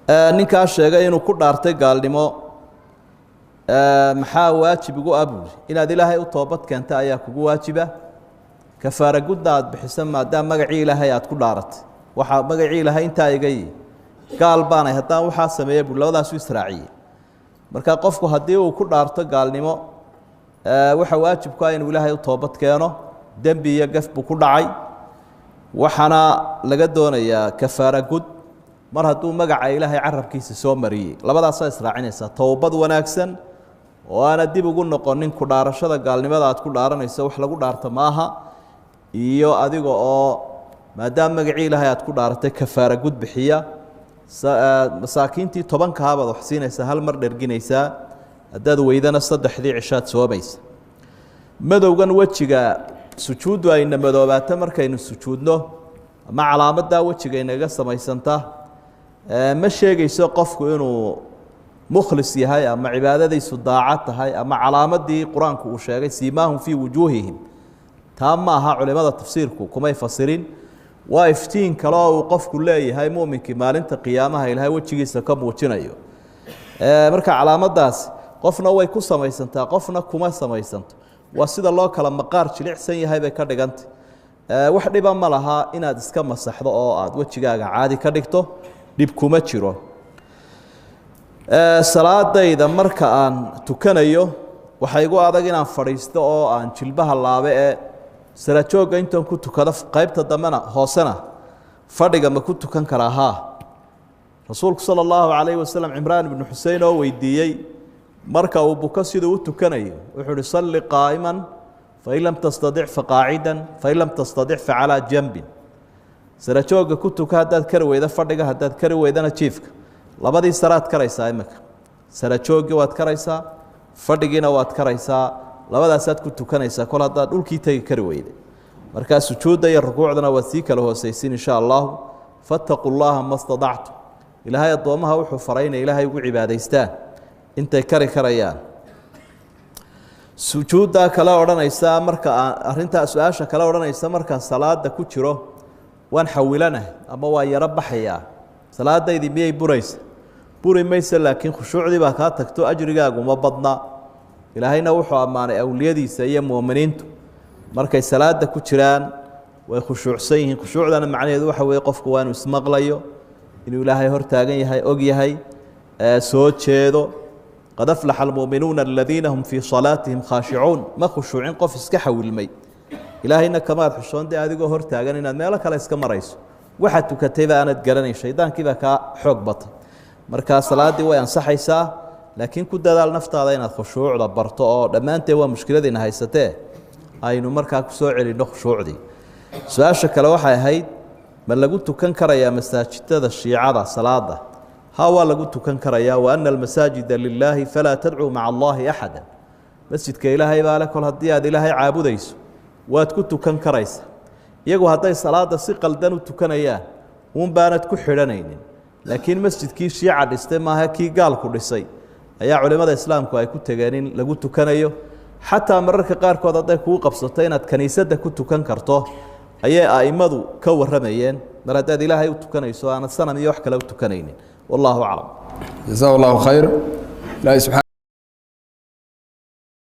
ninkaas sheegay inuu ku dhaartay gaalnimo maxaa waajib ugu abuuri inaad ilaahay u toobad keenta ayaa kugu waajiba kafaara gudda aad bixisan maadaama magacii ilaahay aad ku dhaaratay waxa magacii ilaahay intaa igay gaal baanay haddaan waxaa sameeyay buu labadaas u israaciyay marka qofku haddii uu ku dhaarto gaalnimo waxa waajib ku ah inuu ilaahay u toobad keeno dembi iyo gaf buu ku dhacay waxaana laga doonayaa kafaara gud mar hadduu magaca ilaahay carabkiisa soo mariyay labadaas ay israacinaysaa toobad wanaagsan oo aana dib ugu noqonin ku dhaarashada gaalnimada aad ku dhaaranayso wax lagu dhaarto maaha iyo adiga oo maadaama magacii ilaahay aad ku dhaaratay kafaara gud bixiya masaakiintii 10 kaabaad wax siinaysaa hal mar dherginaysaa haddaad weydana 3 cishaad soomaysa madowgan wejiga sujuudu ayna madoobaata markaynu sujuudno ama calaamadda wejiga inaga samaysanta ma sheegayso qofku inuu mukhlis yahay ama cibaadadiisu daacad tahay ama calaamadii quraanku uu sheegay siimaahum fi wujuuhihim taama aha culimada tafsiirku kumay fasirin waa iftiin kale oo qofku leeyahay muuminkii maalinta qiyaamaha ilaahay wejigiisa ka muujinayo marka calaamadaas qofna way ku samaysantaa qofna kuma samaysanto waa sida loo kala maqaar jilicsan yahay bay ka dhigantay wax dhiba ma laha inaad iska masaxdo oo aad wajigaaga caadi ka dhigto dib kuma jiro salaadayda marka aan tukanayo waxa igu adag inaan fadhiisto oo aan jilbaha laabe ee sara jooga intaan ku tukado qaybta damana hoosana fadhiga ma ku tukan karaa ha rasuulku sallallahu alayhi wasallam Imraan ibn Husayn oo weydiiyay marka uu buka sidoo u tukanayo wuxuu salli qaa'iman fa in lam tastadi' fa qaa'idan fa in lam tastadi' fa ala janbin sara jooga ku tuka hadaad kar weyda fadhiga hadaad kar weydana jiifka labadii saraad karaysaa imika sara jooga waad karaysaa fadhigina waad karaysaa labadaas aad ku tukanaysaa kol hadaad dhulkii tagi kar weyda marka sujuuda iyo rukuucdana waa si kala hoosaysin insha Allah fattaqullaha mastada'tu ilaahay adoomaha wuxuu farayna ilaahay ugu cibaadaystaan intay kari karayaan sujuuda kala oranaysa marka arinta su'aasha kala oranaysa marka salaada ku jiro waan xawilana ama waa yara baxaya salaadaydi miyay buraysa buri maysa laakiin khushuucdi baa ka tagto ajrigaagu ma badna ilaahayna wuxuu amaanay awliyadiisa iyo muuminiintu markay salaada ku jiraan way khushuucsan yihiin khushuucdana macnaheedu waxa weeye qofku waa inuu ismaqlayo inuu ilaahay hor taagan yahay og yahay soo jeedo qad aflaha almu'minuuna alladheena hum fi salaatihim khashi'uun ma khushuucin qof iska xawilmay ilaahayna kamaad xushoonday adigoo hor taagan inaad meel kale iska marayso waxa tukatay baanad garanay shaydaankii baa ka xoog batay marka salaadii way ansaxaysaa laakiin ku dadaal naftaada inaad khushuucda barto oo dhamaantay waa mushkiladina haysatee aynu markaa ku soo celino khushuucdii su'aasha kale waxay ahayd ma lagu tukan karayaa masaajidada shiicada salaada ha waa lagu tukan karayaa wa anna almasaajida lillahi fala tad'u ma'a allahi ahada masjidka ilaahay baa la kol hadii aad ilaahay caabudayso waad ku tukan karaysaa iyagu haday salaada si qaldan u tukanayaan baanad ku xidhanaynin laakiin masjidkii shiica dhistay maaha kii gaalku dhisay ayaa culimada islaamku ay ku tageen in lagu tukanayo xataa mararka qaarkood haday kugu qabsato inaad kaniisada ku tukan karto ayay aimadu ka waramayeen mar hadaad ilaahay u tukanayso aan sanam iyo wax kale u tukanaynin wallahu a'lam jazakallahu khayr.